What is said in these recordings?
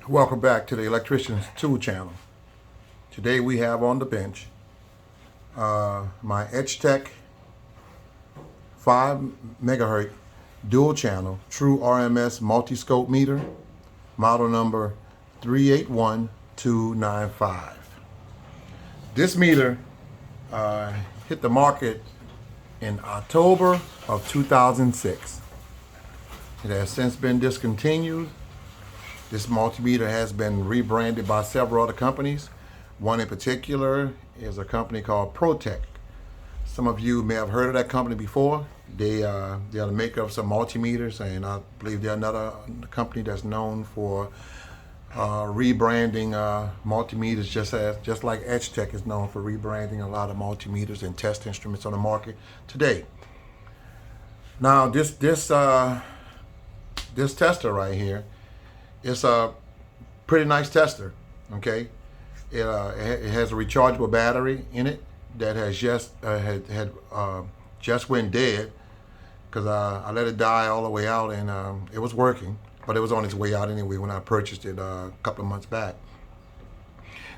Welcome back to the Electrician's Tool Channel. Today we have on the bench my EXTECH 5 megahertz dual channel true RMS multi-scope meter, model number 381295. This meter hit the market in October of 2006. It has since been discontinued. This multimeter has been rebranded by several other companies. One in particular is a company called ProTech. Some of you may have heard of that company before. They are the maker of some multimeters, and I believe they're another company that's known for rebranding multimeters, just like EXTECH is known for rebranding a lot of multimeters and test instruments on the market today. Now, this tester right here, it's a pretty nice tester, okay? It has a rechargeable battery in it that has just went dead because I let it die all the way out, and it was working, but it was on its way out anyway when I purchased it a couple of months back.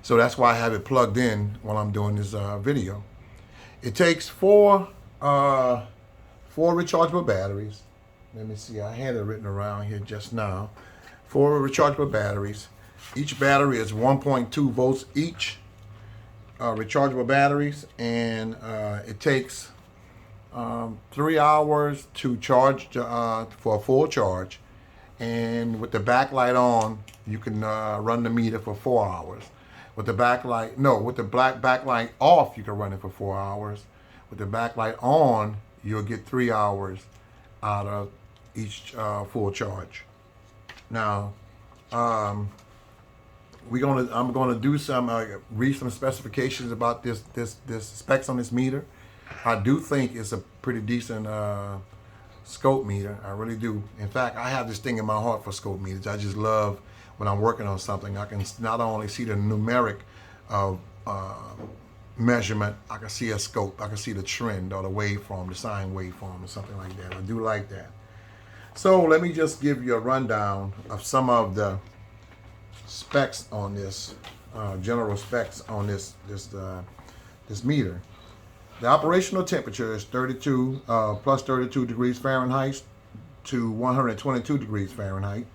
So that's why I have it plugged in while I'm doing this video. It takes four rechargeable batteries. Let me see, I had it written around here just now. 4 rechargeable batteries. Each battery is 1.2 volts each. Rechargeable batteries, and it takes 3 hours to charge for a full charge. And with the backlight on, you can run the meter for 4 hours. With the backlight off, you can run it for 4 hours. With the backlight on, you'll get 3 hours out of each full charge. Now, I'm gonna do read some specifications about this specs on this meter. I do think it's a pretty decent scope meter. I really do. In fact, I have this thing in my heart for scope meters. I just love when I'm working on something. I can not only see the numeric measurement, I can see a scope. I can see the trend or the waveform, the sine waveform, or something like that. I do like that. So let me just give you a rundown of some of the specs on this, general specs on this meter. The operational temperature is 32 plus 32 degrees Fahrenheit to 122 degrees Fahrenheit.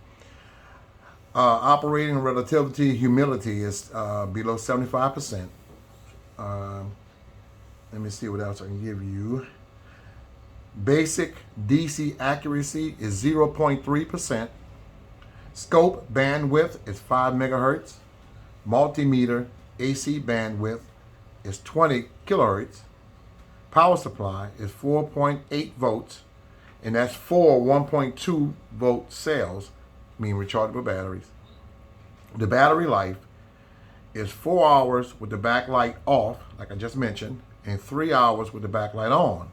Operating relativity humidity is below 75%. Let me see what else I can give you. Basic DC accuracy is 0.3%. Scope bandwidth is 5 megahertz. Multimeter AC bandwidth is 20 kilohertz. Power supply is 4.8 volts, and that's 4 1.2 volt cells, meaning rechargeable batteries. The battery life is 4 hours with the backlight off, like I just mentioned, and 3 hours with the backlight on.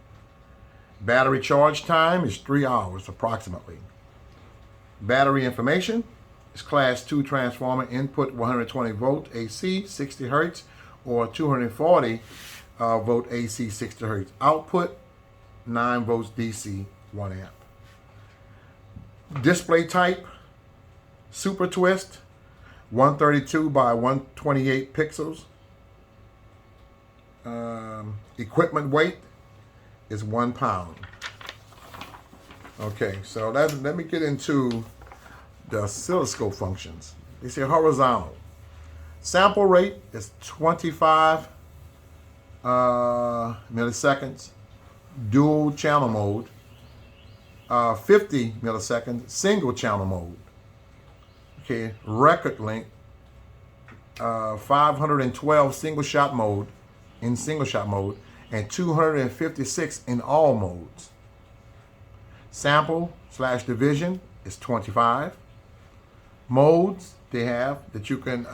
Battery charge time is 3 hours approximately. Battery information is class 2 transformer, input 120 volt AC 60 hertz or 240 volt AC 60 hertz. Output 9 volts DC 1 amp. Display type super twist 132 by 128 pixels. Equipment weight is 1 pound. Okay, so let me get into the oscilloscope functions. They say horizontal. Sample rate is 25 milliseconds. Dual channel mode. 50 milliseconds. Single channel mode. Okay, record length. 512 single shot mode, and 256 in all modes. Sample/division is 25. Modes they have that you can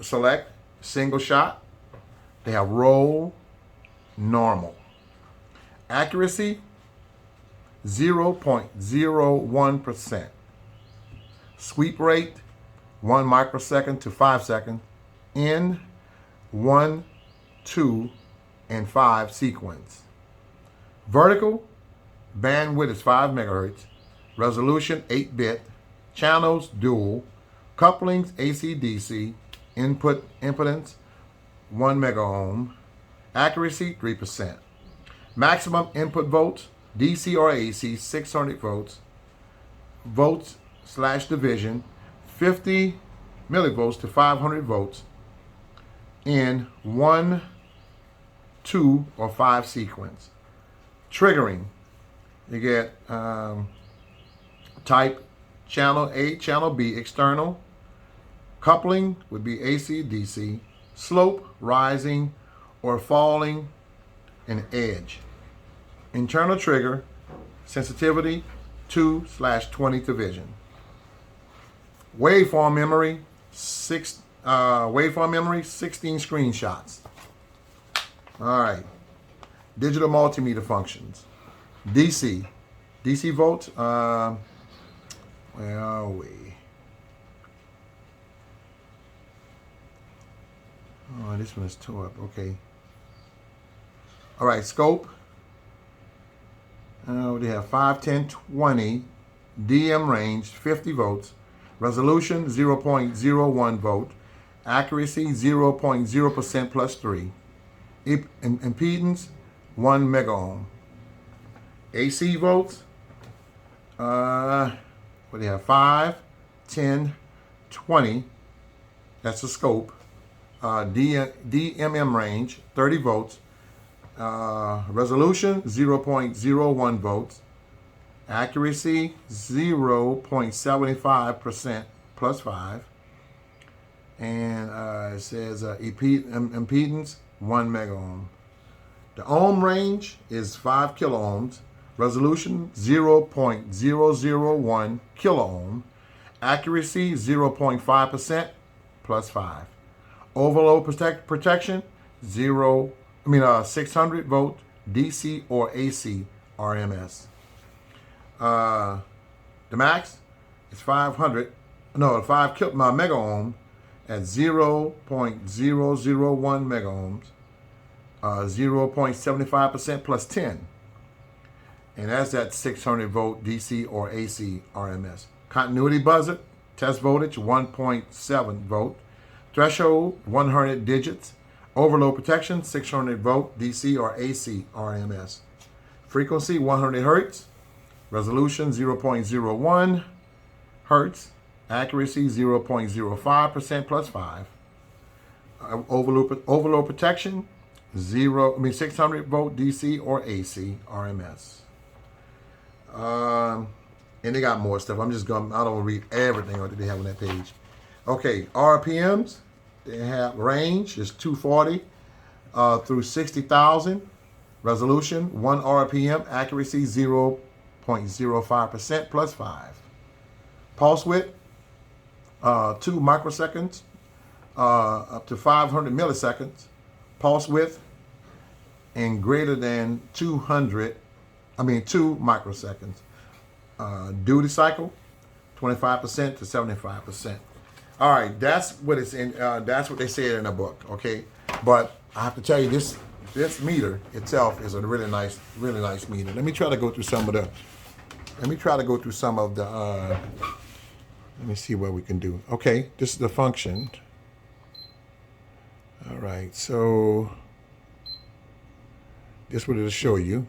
select: single shot. They have roll, normal. Accuracy 0.01%. Sweep rate 1 microsecond to 5 seconds in 1, 2, and 5 sequence. Vertical bandwidth is 5 megahertz. Resolution 8-bit. channels dual, couplings AC/DC, input impedance 1 mega ohm, accuracy 3%. Maximum input volts, DC or AC, 600 volts. Volts/division, 50 millivolts to 500 volts in 1, 2, or 5 sequence. Triggering, you get type channel A, channel B, external. Coupling would be AC/DC. Slope, rising or falling, and edge. Internal trigger, sensitivity 2/20 division. Waveform memory, 16 screenshots. All right. Digital multimeter functions. DC volts. Where are we? Oh, this one is tore up. Okay. All right. Scope. We have 5, 10, 20. DM range 50 volts. Resolution 0.01 volt. Accuracy 0.0% plus 3. Impedance 1 mega ohm. AC volts. What do you have? 5, 10, 20. That's the scope. DMM range 30 volts. Resolution 0.01 volts. Accuracy 0.75% plus 5. And it says impedance 1 mega ohm. The ohm range is 5 kilo ohms. Resolution 0.001 kilo ohm. Accuracy 0.5% plus 5. Overload protection 600 volt DC or AC RMS. The max is 5 mega ohm at 0.001 mega ohms, 0.75% plus 10. And that's at 600 volt DC or AC RMS. Continuity buzzer, test voltage 1.7 volt. Threshold 100 digits. Overload protection 600 volt DC or AC RMS. Frequency 100 hertz. Resolution 0.01 hertz. Accuracy 0.05% plus 5. Overload protection 600 volt DC or AC RMS. And they got more stuff. I don't want to read everything that they have on that page. Okay, RPMs. They have range is 240 through 60,000. Resolution 1 RPM. Accuracy 0.05% plus 5. Pulse width 2 microseconds up to 500 milliseconds. Pulse width and greater than 2 microseconds. Duty cycle 25% to 75%. All right, that's what it's in. That's what they said in the book. Okay, but I have to tell you, this meter itself is a really nice meter. Let me try to go through some of the. Let me see what we can do. Okay, this is the function. All right, so this what it'll show you.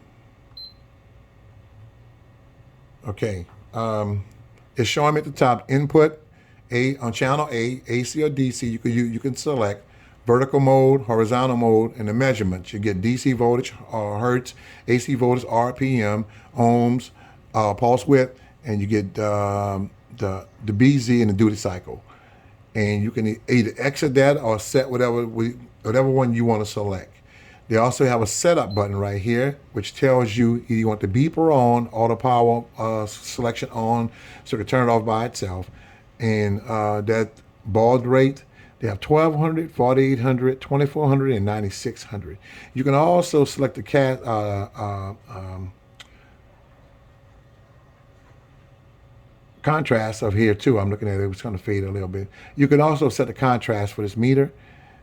Okay, it's showing me at the top input on channel A, AC or DC. You can select vertical mode, horizontal mode, and the measurements. You get DC voltage, hertz, AC voltage, RPM, ohms, pulse width, and you get the BZ and the duty cycle. And you can either exit that or set whatever one you want to select. They also have a setup button right here, which tells you either you want the beeper on, auto power selection on, so you can turn it off by itself. And that baud rate, they have 1200, 4800, 2400, and 9600. You can also select the contrast of here too. I'm looking at it, it's going to fade a little bit. You can also set the contrast for this meter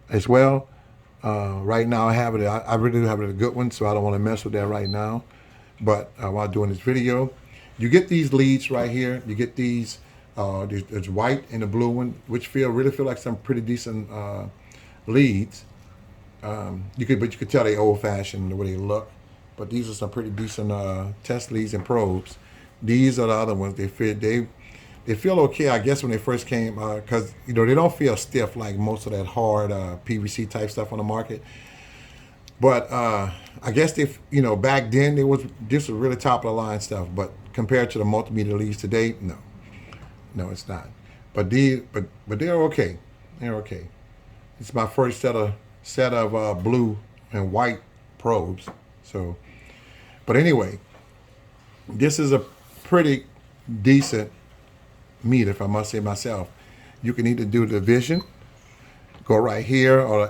as well. Right now I have it, I really do have it a good one, so I don't want to mess with that right now. But while doing this video, you get these leads right here. You get these There's white and the blue one, which really feel like some pretty decent leads. But you could tell they old fashioned the way they look. But these are some pretty decent test leads and probes. These are the other ones. They feel okay, I guess, when they first came, because they don't feel stiff like most of that hard PVC type stuff on the market. But I guess back then this was really top of the line stuff. But compared to the multimeter leads today, no, it's not. But they're okay. They're okay. It's my first set of blue and white probes. So, but anyway, this is a pretty decent meter, if I must say myself. You can either do the division, go right here, or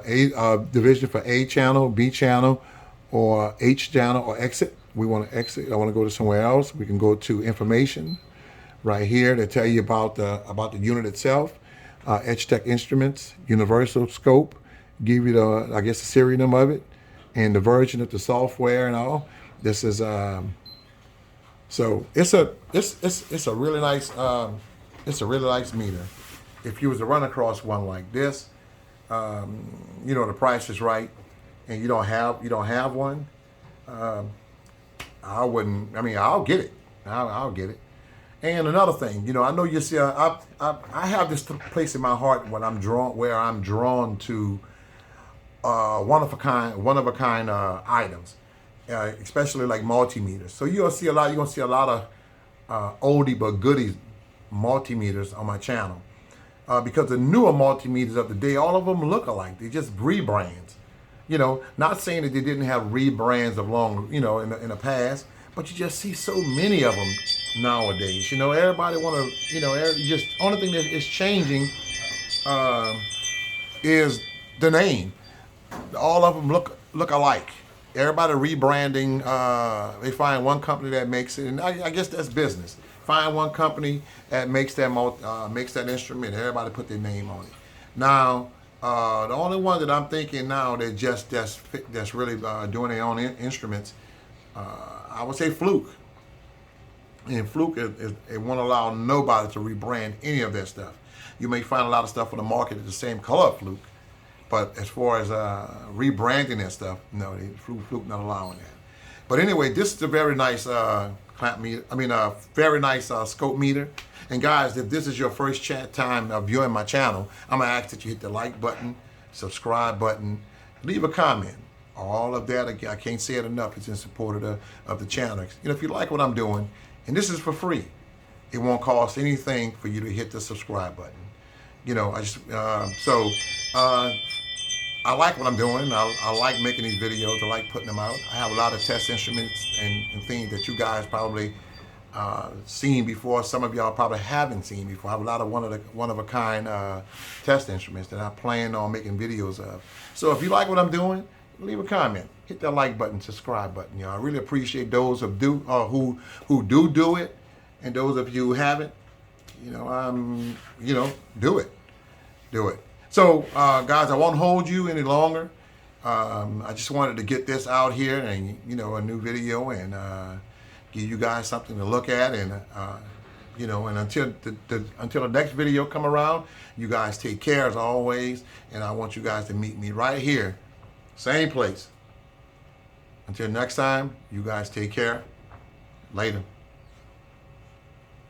division for A channel, B channel, or H channel, or exit. We want to exit. I want to go to somewhere else. We can go to information right here to tell you about the unit itself. EXTECH instruments, universal scope, give you the serial number of it, and the version of the software and all. This is so it's a really nice meter. If you was to run across one like this, the price is right, and you don't have one, I'll get it. I'll get it. And another thing, I know you see, I have this place in my heart where I'm drawn to one of a kind items, especially like multimeters. So you're gonna see a lot of oldie but goodies multimeters on my channel, because the newer multimeters of the day, all of them look alike. They're just rebrands. Not saying that they didn't have rebrands of long, in the past, but you just see so many of them nowadays. Everybody want to, just only thing that is changing is the name. All of them look alike. Everybody rebranding. They find one company that makes it, and I guess that's business. Find one company that makes that instrument. Everybody put their name on it. Now, the only one that I'm thinking now that's really doing their own instruments, I would say Fluke. And Fluke, it won't allow nobody to rebrand any of that stuff. You may find a lot of stuff on the market that's the same color of Fluke, but as far as rebranding that stuff, no, Fluke not allowing that. But anyway, this is a very nice clamp meter. Very nice scope meter. And guys, if this is your first time viewing my channel, I'm gonna ask that you hit the like button, subscribe button, leave a comment. All of that, I can't say it enough. It's in support of the channel. If you like what I'm doing, and this is for free, it won't cost anything for you to hit the subscribe button. I like what I'm doing. I like making these videos. I like putting them out. I have a lot of test instruments and things that you guys probably seen before. Some of y'all probably haven't seen before. I have a lot of one of a kind test instruments that I plan on making videos of. So if you like what I'm doing, leave a comment, hit that like button, subscribe button. I really appreciate those who do it, and those of you who haven't, do it. So guys, I won't hold you any longer. I just wanted to get this out here and a new video, and give you guys something to look at, and and until the next video come around, you guys take care as always, and I want you guys to meet me right here. Same place. Until next time, you guys take care. Later.